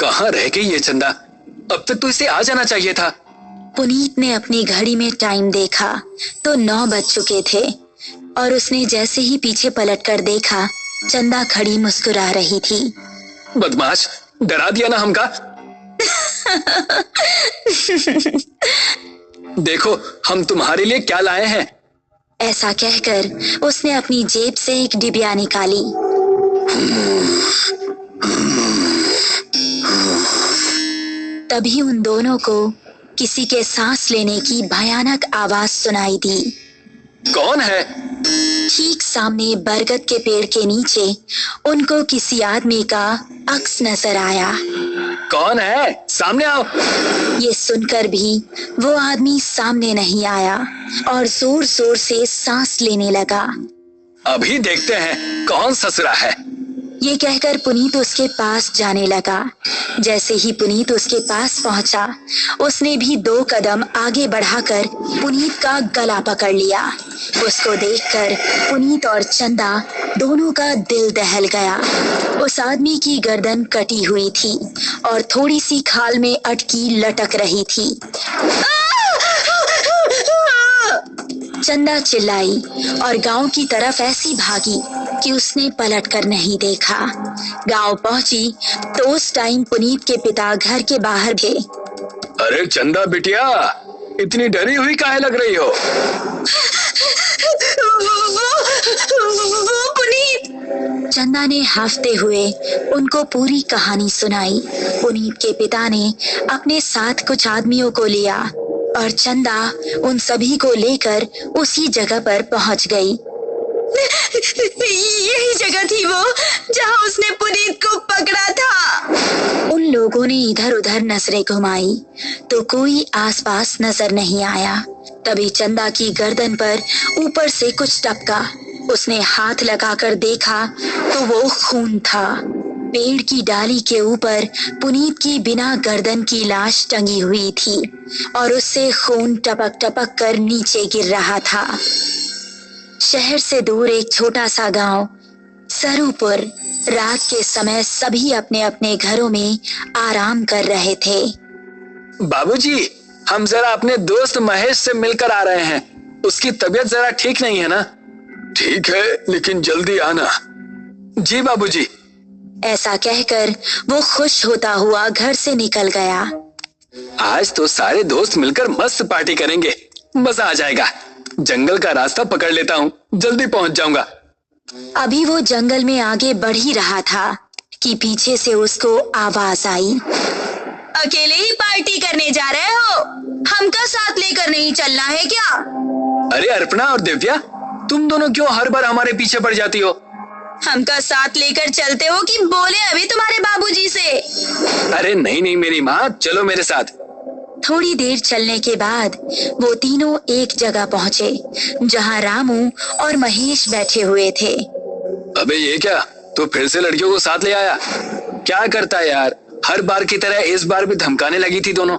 कहाँ रह गई ये चंदा? अब तक तो इसे आ जाना चाहिए था। पुनीत ने अपनी घड़ी में टाइम देखा तो 9 बज चुके थे और उसने जैसे ही पीछे पलटकर देखा, चंदा खड़ी मुस्कुरा रही थी। बदमाश, डरा दिया ना हमका। देखो हम तुम्हारे लिए क्या लाए हैं। ऐसा कहकर उसने अपनी जेब से एक डिबिया निकाली। तभी उन दोनों को किसी के सांस लेने की भयानक आवाज सुनाई दी। कौन है? ठीक सामने बरगद के पेड़ के नीचे उनको किसी आदमी का अक्स नजर आया। कौन है? सामने आओ। ये सुनकर भी वो आदमी सामने नहीं आया और जोर जोर से सांस लेने लगा। अभी देखते हैं कौन ससुरा है। ये कहकर पुनीत उसके पास जाने लगा। जैसे ही पुनीत उसके पास पहुंचा, उसने भी 2 कदम आगे बढ़ाकर पुनीत का गला पकड़ लिया। उसको देखकर पुनीत और चंदा दोनों का दिल दहल गया। उस आदमी की गर्दन कटी हुई थी और थोड़ी सी खाल में अटकी लटक रही थी। चंदा चिल्लाई और गांव की तरफ ऐसी भागी कि उसने पलटकर नहीं देखा। गांव पहुंची तो उस टाइम पुनीत के पिता घर के बाहर थे। अरे चंदा बिटिया, इतनी डरी हुई काहे लग रही हो? वो पुनीत। चंदा ने हाफते हुए उनको पूरी कहानी सुनाई। पुनीत के पिता ने अपने साथ कुछ आदमियों को लिया और चंदा उन सभी को लेकर उसी जगह पर पहुंच गई। यही जगह थी वो जहां उसने पुनीत को पकड़ा था। उन लोगों ने इधर उधर नजरें घुमाई तो कोई आसपास नजर नहीं आया। तभी चंदा की गर्दन पर ऊपर से कुछ टपका। उसने हाथ लगाकर देखा तो वो खून था। पेड़ की डाली के ऊपर पुनीत की बिना गर्दन की लाश टंगी हुई थी और उससे खून टपक टपक कर नीचे गिर रहा था। शहर से दूर एक छोटा सा गांव सरूपुर। रात के समय सभी अपने अपने घरों में आराम कर रहे थे। बाबूजी, हम जरा अपने दोस्त महेश से मिलकर आ रहे हैं। उसकी तबीयत जरा ठीक नहीं है ना? ठीक है, लेकिन जल्दी आना। जी बाबूजी। ऐसा कहकर वो खुश होता हुआ घर से निकल गया। आज तो सारे दोस्त मिलकर मस्त पार्टी करेंगे, मजा आ जाएगा। जंगल का रास्ता पकड़ लेता हूँ, जल्दी पहुँच जाऊंगा। अभी वो जंगल में आगे बढ़ ही रहा था कि पीछे से उसको आवाज आई। अकेले ही पार्टी करने जा रहे हो? हमका साथ लेकर नहीं चलना है क्या? अरे अर्पणा और दिव्या, तुम दोनों क्यों हर बार हमारे पीछे पड़ जाती हो? हमका साथ लेकर चलते हो कि बोले अभी तुम्हारे बाबूजी से? अरे नहीं नहीं मेरी माँ, चलो मेरे साथ। थोड़ी देर चलने के बाद वो तीनों एक जगह पहुँचे जहाँ रामू और महेश बैठे हुए थे। अबे ये क्या, तू फिर से लड़कियों को साथ ले आया? क्या करता है यार, हर बार की तरह इस बार भी धमकाने लगी थी दोनों।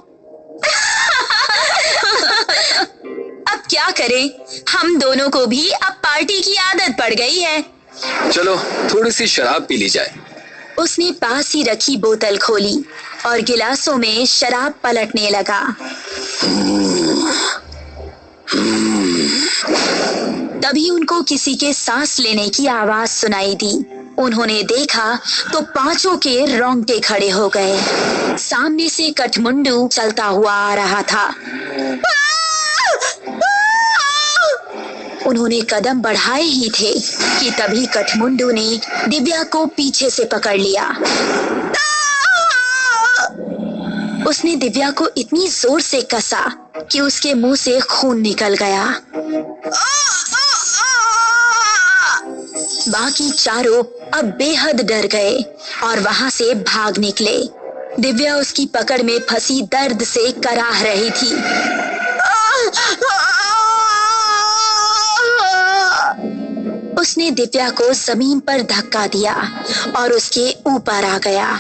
अब क्या करें, हम दोनों को भी अब पार्टी की आदत पड़ गई है। चलो थोड़ी सी शराब पी ली जाए। उसने पास ही रखी बोतल खोली और गिलासों में शराब पलटने लगा। तभी उनको किसी के सांस लेने की आवाज सुनाई दी। उन्होंने देखा तो पांचों के रोंगटे खड़े हो गए। सामने से कठमुंडू चलता हुआ आ रहा था। उन्होंने कदम बढ़ाए ही थे कि तभी कठमुंडू ने दिव्या को पीछे से पकड़ लिया। उसने दिव्या को इतनी जोर से कसा कि उसके मुंह से खून निकल गया। बाकी चारों अब बेहद डर गए और वहां से भाग निकले। दिव्या उसकी पकड़ में फंसी दर्द से कराह रही थी। उसने दिव्या को जमीन पर धक्का दिया और उसके ऊपर आ गया।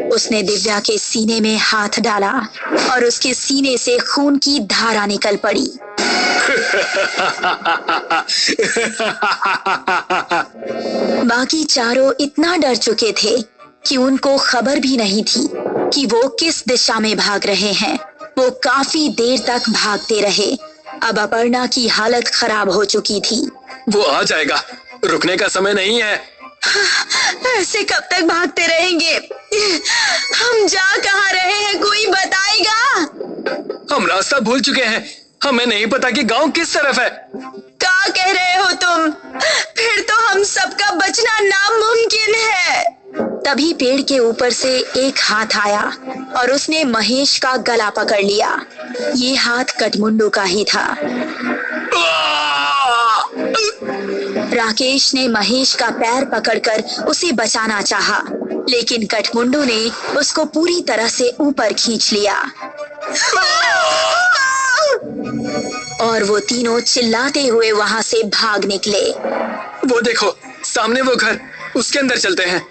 उसने दिव्या के सीने में हाथ डाला और उसके सीने से खून की धारा निकल पड़ी। बाकी चारों इतना डर चुके थे कि उनको खबर भी नहीं थी कि वो किस दिशा में भाग रहे हैं। वो काफी देर तक भागते रहे। अब अपर्णा की हालत खराब हो चुकी थी। वो आ जाएगा, रुकने का समय नहीं है। ऐसे कब तक भागते रहेंगे? हम जा कहाँ रहे हैं, कोई बताएगा? हम रास्ता भूल चुके हैं, हमें नहीं पता कि गांव किस तरफ है। क्या कह रहे हो तुम? फिर तो हम सबका बचना नामुमकिन है। तभी पेड़ के ऊपर से एक हाथ आया और उसने महेश का गला पकड़ लिया। ये हाथ कटमुंडू का ही था। राकेश ने महेश का पैर पकड़कर उसे बचाना चाहा, लेकिन कटमुंडू ने उसको पूरी तरह से ऊपर खींच लिया और वो तीनों चिल्लाते हुए वहां से भाग निकले। वो देखो, सामने वो घर, उसके अंदर चलते हैं।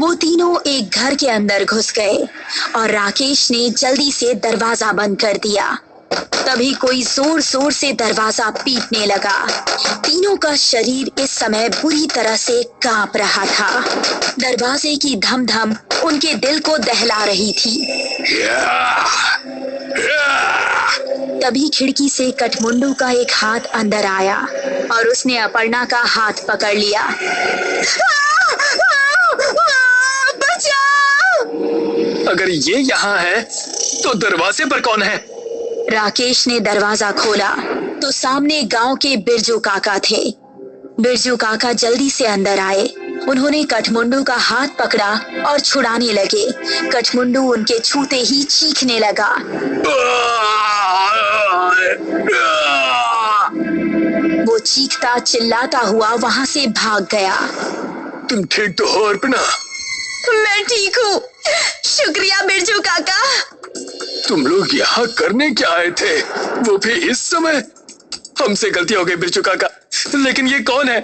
वो तीनों एक घर के अंदर घुस गए और राकेश ने जल्दी से दरवाजा बंद कर दिया। तभी कोई जोर जोर से दरवाजा पीटने लगा। तीनों का शरीर इस समय बुरी तरह से कांप रहा था। दरवाजे की धम धम उनके दिल को दहला रही थी। तभी खिड़की से कटमुंडू का एक हाथ अंदर आया और उसने अपर्णा का हाथ पकड़ लिया। बचाओ! अगर ये यहाँ है तो दरवाजे पर कौन है? राकेश ने दरवाजा खोला तो सामने गांव के बिरजू काका थे। बिरजू काका जल्दी से अंदर आए। उन्होंने कटमुंडू का हाथ पकड़ा और छुड़ाने लगे। कटमुंडू उनके छूते ही चीखने लगा। वो चीखता चिल्लाता हुआ वहां से भाग गया। तुम ठीक तो हो अर्पणा? मैं ठीक हूँ, शुक्रिया बिरजू काका। तुम लोग यहाँ करने क्या आए थे, वो भी इस समय? हमसे गलती हो गई बिरजू काका, लेकिन ये कौन है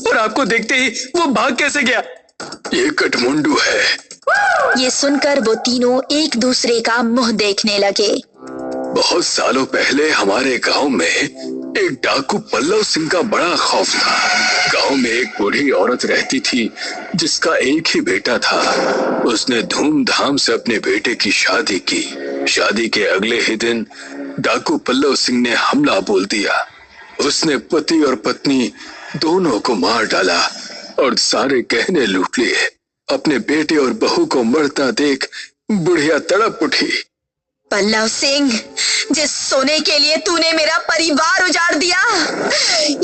और आपको देखते ही वो भाग कैसे गया? ये कटमुंडू है। ये सुनकर वो तीनों एक दूसरे का मुंह देखने लगे। बहुत सालों पहले हमारे गांव में एक डाकू पल्लव सिंह का बड़ा खौफ था। गांव में एक बूढ़ी औरत रहती थी जिसका एक ही बेटा था। उसने धूमधाम से अपने बेटे की शादी की। शादी के अगले ही दिन डाकू पल्लव सिंह ने हमला बोल दिया। उसने पति और पत्नी दोनों को मार डाला और सारे गहने लूट लिए। अपने बेटे और बहू को मरता देख बुढ़िया तड़प उठी। पल्लव सिंह, जिस सोने के लिए तूने मेरा परिवार उजाड़ दिया,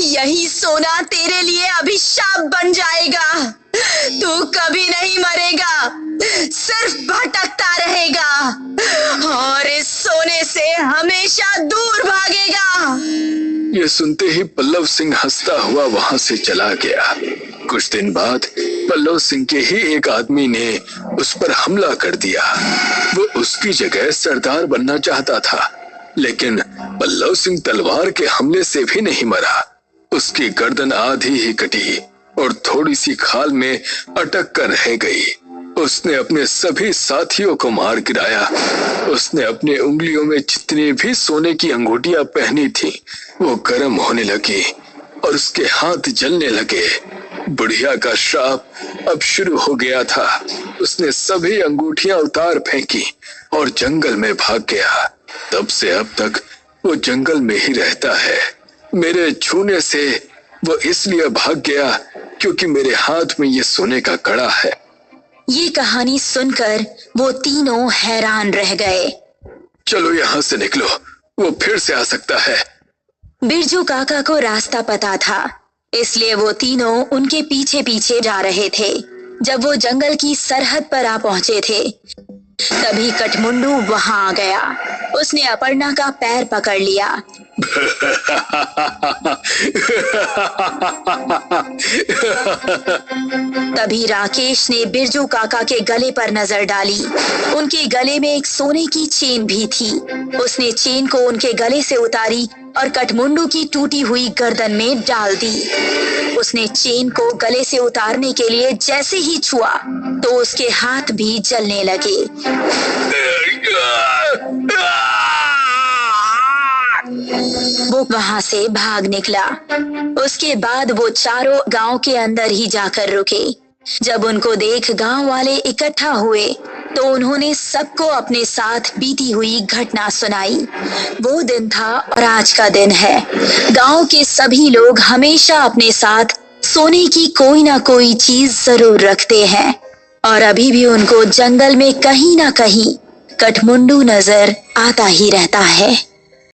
यही सोना तेरे लिए अभिशाप बन जाएगा। तू कभी नहीं मरेगा, सिर्फ भटकता रहेगा और इस सोने से हमेशा दूर भागेगा। ये सुनते ही पल्लव सिंह हंसता हुआ वहां से चला गया। कुछ दिन बाद पल्लव सिंह के ही एक आदमी ने उस पर हमला कर दिया। वो उसकी जगह सरदार बनना चाहता था, लेकिन पल्लव सिंह तलवार के हमले से भी नहीं मरा। उसकी गर्दन आधी ही कटी और थोड़ी सी खाल में अटक कर रह गई। उसने अपने सभी साथियों को मार गिराया। उसने अपने उंगलियों में जितनी भी सोने की अंगूठियां पहनी थी वो गर्म होने लगी और उसके हाथ जलने लगे। बुढ़िया का श्राप अब शुरू हो गया था। उसने सभी अंगूठियां उतार फेंकी और जंगल में भाग गया। तब से अब तक वो जंगल में ही रहता है। मेरे छूने से वो इसलिए भाग गया क्योंकि मेरे हाथ में ये सोने का कड़ा है। ये कहानी सुनकर वो तीनों हैरान रह गए। चलो यहाँ से निकलो, वो फिर से आ सकता है। बिरजू काका को रास्ता पता था, इसलिए वो तीनों उनके पीछे पीछे जा रहे थे। जब वो जंगल की सरहद पर आ पहुंचे थे, तभी कटमुंडू वहां आ गया। उसने अपर्णा का पैर पकड़ लिया। तभी राकेश ने बिरजू काका के गले पर नजर डाली। उनके गले में एक सोने की चेन भी थी। उसने चेन को उनके गले से उतारी और कटमुंडू की टूटी हुई गर्दन में डाल दी। उसने चेन को गले से उतारने के लिए जैसे ही छुआ तो उसके हाथ भी जलने लगे। वो वहां से भाग निकला। उसके बाद वो चारों गांव के अंदर ही जाकर रुके। जब उनको देख गांव वाले इकट्ठा हुए तो उन्होंने सबको अपने साथ बीती हुई घटना सुनाई। वो दिन था और आज का दिन है। गांव के सभी लोग हमेशा अपने साथ सोने की कोई ना कोई चीज जरूर रखते हैं और अभी भी उनको जंगल में कहीं ना कहीं कठमुंडू नजर आता ही रहता है।